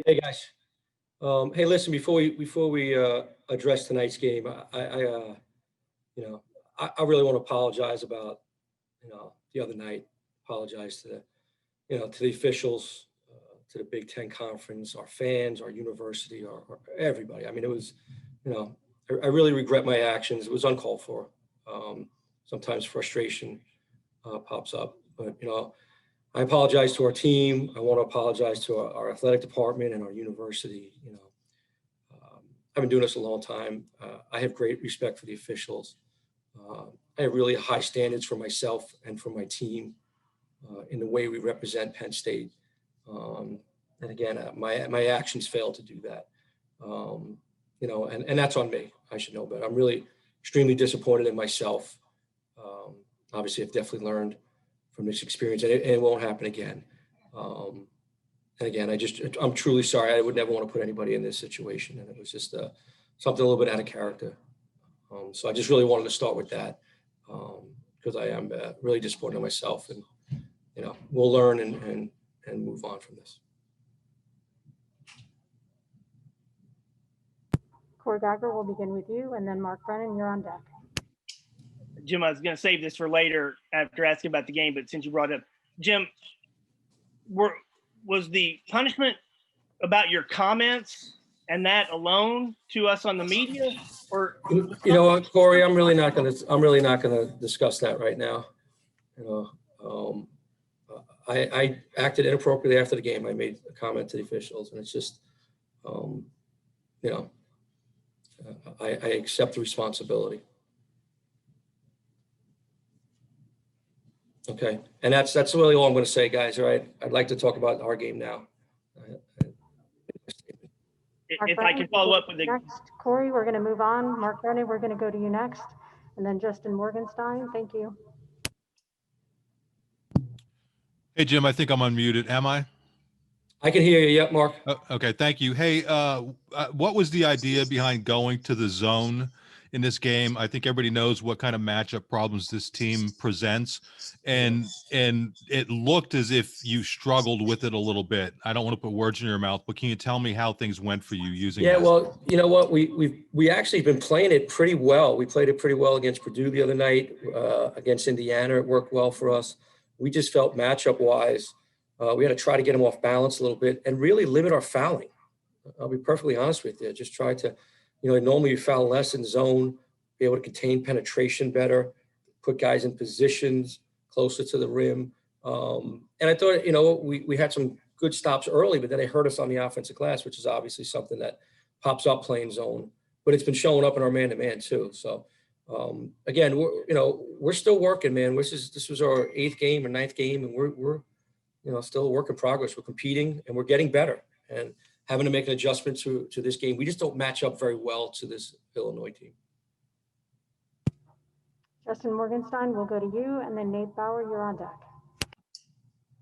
Hey guys. Hey, listen. Before we address tonight's game, you know, I really want to apologize about the other night. Apologize to to the officials, to the Big Ten Conference, our fans, our university, our everybody. I mean, it was I really regret my actions. It was uncalled for. Sometimes frustration pops up, but I apologize to our team. I want to apologize to our athletic department and our university. I've been doing this a long time. I have great respect for the officials. I have really high standards for myself and for my team in the way we represent Penn State. And again, my actions failed to do that. And that's on me. I should know, but I'm really extremely disappointed in myself. Obviously, I've definitely learned from this experience, and it won't happen again. And again, I'm truly sorry. I would never want to put anybody in this situation, and it was just something a little bit out of character. So I just really wanted to start with that because I am really disappointed in myself, and we'll learn and move on from this. Corey Geiger, we'll begin with you, and then Mark Brennan, you're on deck. Jim, I was going to save this for later after asking about the game, but since you brought it up, Jim, was the punishment about your comments and that alone to us on the media, or you know what, Corey? I'm really not going to discuss that right now. I acted inappropriately after the game. I made a comment to the officials, and it's just, I accept the responsibility. Okay, and that's really all I'm going to say, guys. All right, I'd like to talk about our game now. If I can follow up with the next, Corey, we're going to move on. Mark Brennan, we're going to go to you next, and then Justin Morgenstein. Thank you. Hey, Jim, I think I'm unmuted. Am I? I can hear you. Yep, Mark. Okay, thank you. Hey, what was the idea behind going to the zone in this game? I think everybody knows what kind of matchup problems this team presents, and it looked as if you struggled with it a little bit. I don't want to put words in your mouth, but can you tell me how things went for you using Yeah, that? well, you know what? We actually been playing it pretty well. We played it pretty well against Purdue the other night. Against Indiana, it worked well for us. We just felt matchup-wise, we had to try to get them off balance a little bit and really limit our fouling. I'll be perfectly honest with you. Just try to, normally you foul less in zone, be able to contain penetration better, put guys in positions closer to the rim. And I thought, we had some good stops early, but then they hurt us on the offensive glass, which is obviously something that pops up playing zone. But it's been showing up in our man-to-man too. So again, we're still working, man. This was our 8th game or 9th game, and we're still a work in progress. We're competing and we're getting better and having to make an adjustment to this game. We just don't match up very well to this Illinois team. Justin Morgenstein, we'll go to you, and then Nate Bauer, you're on deck.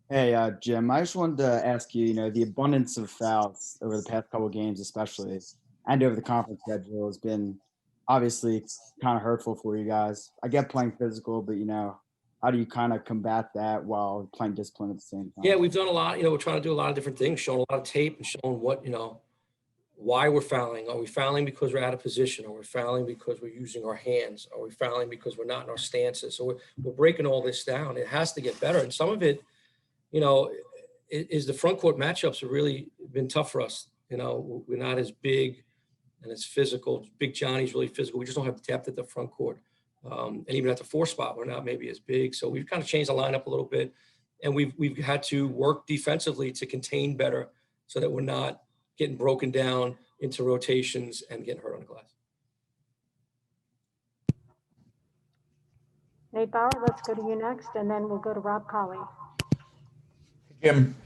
Hey, Jim, I just wanted to ask you, the abundance of fouls over the past couple of games, especially, and over the conference schedule has been obviously kind of hurtful for you guys. I get playing physical, but, how do you kind of combat that while playing discipline at the same time? Yeah, we've done a lot. We're trying to do a lot of different things, showing a lot of tape and showing what, why we're fouling. Are we fouling because we're out of position? Are we fouling because we're using our hands? Are we fouling because we're not in our stances? So we're breaking all this down. It has to get better. And some of it, is the front court matchups have really been tough for us. We're not as big and as physical. Big Johnny's really physical. We just don't have depth at the front court. And even at the 4 spot, we're not maybe as big. So we've kind of changed the lineup a little bit. And we've had to work defensively to contain better so that we're not getting broken down into rotations and getting hurt on the glass. Nate Bauer, let's go to you next, and then we'll go to Rob Colley. Jim,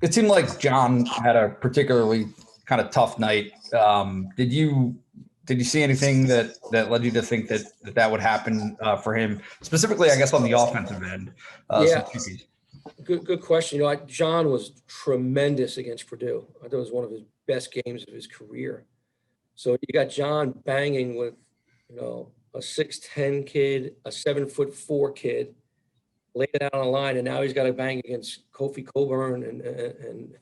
it seemed like John had a particularly kind of tough night. Did you see anything that led you to think that would happen for him, specifically, I guess, on the offensive end? Yeah, good question. John was tremendous against Purdue. I thought it was one of his best games of his career. So you got John banging with, a 6'10" kid, a 7'4" kid, laid it out on the line, and now he's got to bang against Kofi Coburn and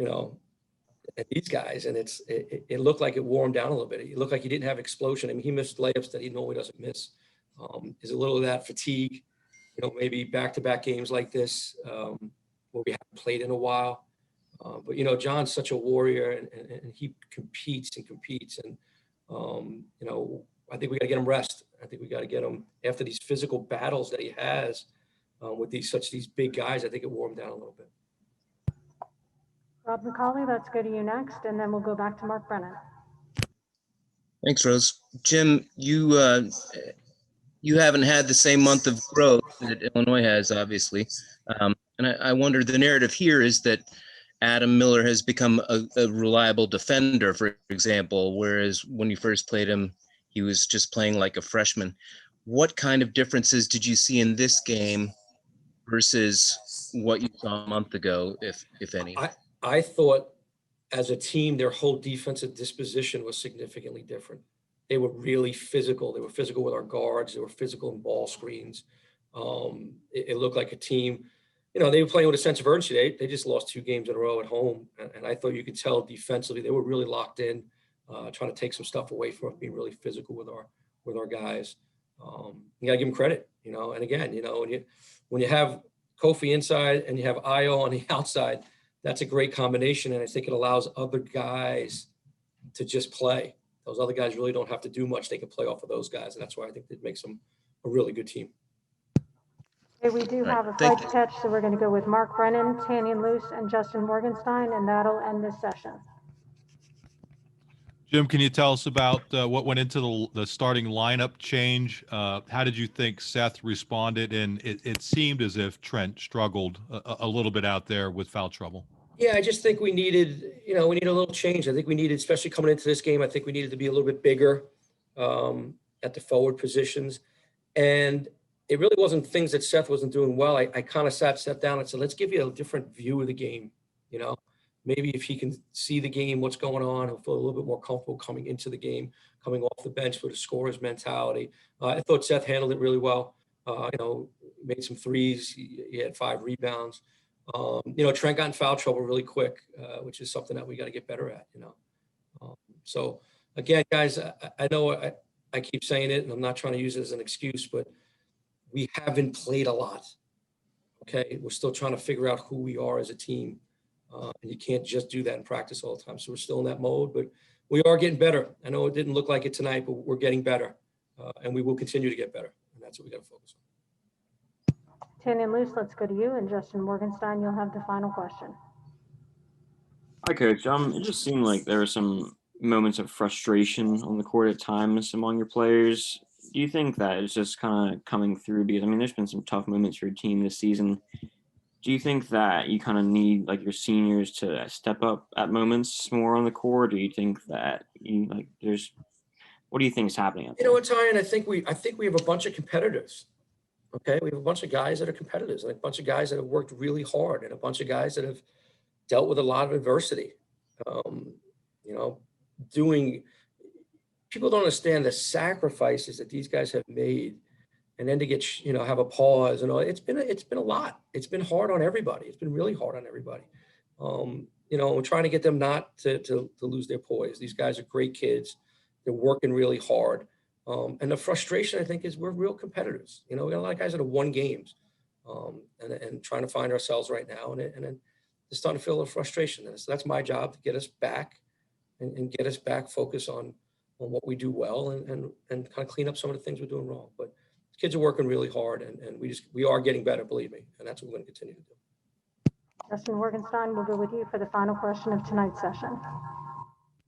at these guys, and it looked like it wore him down a little bit. It looked like he didn't have explosion. I mean, he missed layups that he normally doesn't miss. Is a little of that fatigue, maybe back-to-back games like this where we haven't played in a while. But John's such a warrior, and he competes and competes, and I think we got to get him rest. I think we got to get him after these physical battles that he has with these big guys. I think it wore him down a little bit. Rob McCauley, let's go to you next, and then we'll go back to Mark Brennan. Thanks, Rose. Jim, you haven't had the same month of growth that Illinois has, obviously. And I wonder, the narrative here is that Adam Miller has become a reliable defender, for example, whereas when you first played him, he was just playing like a freshman. What kind of differences did you see in this game versus what you saw a month ago, if any? I thought as a team, their whole defensive disposition was significantly different. They were really physical. They were physical with our guards. They were physical in ball screens. It looked like a team, they were playing with a sense of urgency. They just lost 2 games in a row at home. And I thought you could tell defensively, they were really locked in, trying to take some stuff away from us, being really physical with our guys. You gotta give them credit, and again, when you have Kofi inside and you have Io on the outside, that's a great combination. And I think it allows other guys to just play. Those other guys really don't have to do much. They can play off of those guys. And that's why I think it makes them a really good team. Okay, we do have a flight to catch, so we're going to go with Mark Brennan, Tanyan Luce, and Justin Morgenstein, and that'll end this session. Jim, can you tell us about what went into the starting lineup change? How did you think Seth responded? And it seemed as if Trent struggled a little bit out there with foul trouble. Yeah, I just think we needed a little change. I think we needed, especially coming into this game, I think we needed to be a little bit bigger at the forward positions. And it really wasn't things that Seth wasn't doing well. I kind of sat Seth down and said, let's give you a different view of the game, Maybe if he can see the game, what's going on, he'll feel a little bit more comfortable coming into the game, coming off the bench with a scorer's mentality. I thought Seth handled it really well. Made some threes. He had 5 rebounds. Trent got in foul trouble really quick, which is something that we got to get better at, So again, guys, I know I keep saying it, and I'm not trying to use it as an excuse, but we haven't played a lot. Okay, we're still trying to figure out who we are as a team. And you can't just do that in practice all the time. So we're still in that mode, but we are getting better. I know it didn't look like it tonight, but we're getting better. And we will continue to get better. And that's what we got to focus on. Tanyan Luce, let's go to you, and Justin Morgenstein, you'll have the final question. Hi, Coach. It just seemed like there were some moments of frustration on the court at times among your players. Do you think that is just kind of coming through? Because, there's been some tough moments for your team this season. Do you think that you kind of need your seniors to step up at moments more on the court? Or do you think that what do you think is happening out there? Ryan, I think we have a bunch of competitors. Okay, we have a bunch of guys that are competitors, and a bunch of guys that have worked really hard, and a bunch of guys that have dealt with a lot of adversity. People don't understand the sacrifices that these guys have made. And then to get, have a pause and all, it's been a lot. It's been hard on everybody. It's been really hard on everybody. We're trying to get them not to lose their poise. These guys are great kids. They're working really hard. And the frustration, I think, is we're real competitors. We got a lot of guys that have won games and trying to find ourselves right now. And then it's starting to feel a little frustration. And so that's my job, to get us back and get us back focused on what we do well and kind of clean up some of the things we're doing wrong. But kids are working really hard, and we are getting better, believe me, and that's what we're going to continue to do. Justin Morgenstein, we'll go with you for the final question of tonight's session.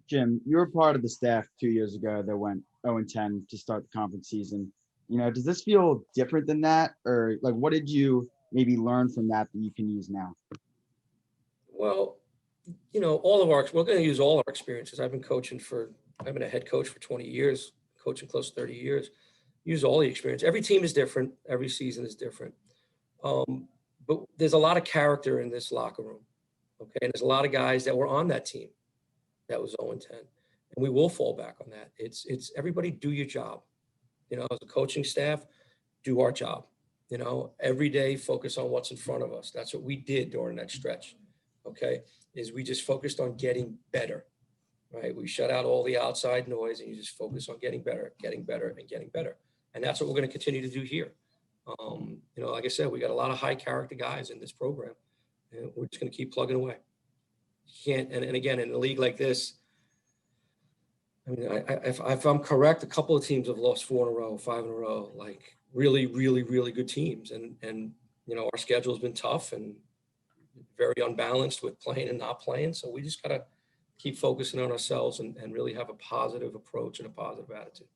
Jim, you were part of the staff 2 years ago that went 0-10 to start the conference season. Does this feel different than that? Or what did you maybe learn from that you can use now? Well, we're going to use all our experiences. I've been a head coach for 20 years, coaching close to 30 years. Use all the experience. Every team is different. Every season is different. But there's a lot of character in this locker room. Okay. And there's a lot of guys that were on that team that was 0-10. And we will fall back on that. It's everybody do your job. As a coaching staff, do our job. Every day focus on what's in front of us. That's what we did during that stretch. okay, is we just focused on getting better, right? We shut out all the outside noise and you just focus on getting better, and getting better. And that's what we're going to continue to do here. You know, like I said, we got a lot of high character guys in this program, and we're just going to keep plugging away. You can't, and again, in a league like this, I mean, if I'm correct, a couple of teams have lost 4 in a row, 5 in a row, like really, really, really good teams. And you know, our schedule has been tough and very unbalanced with playing and not playing. So we just got to keep focusing on ourselves and really have a positive approach and a positive attitude.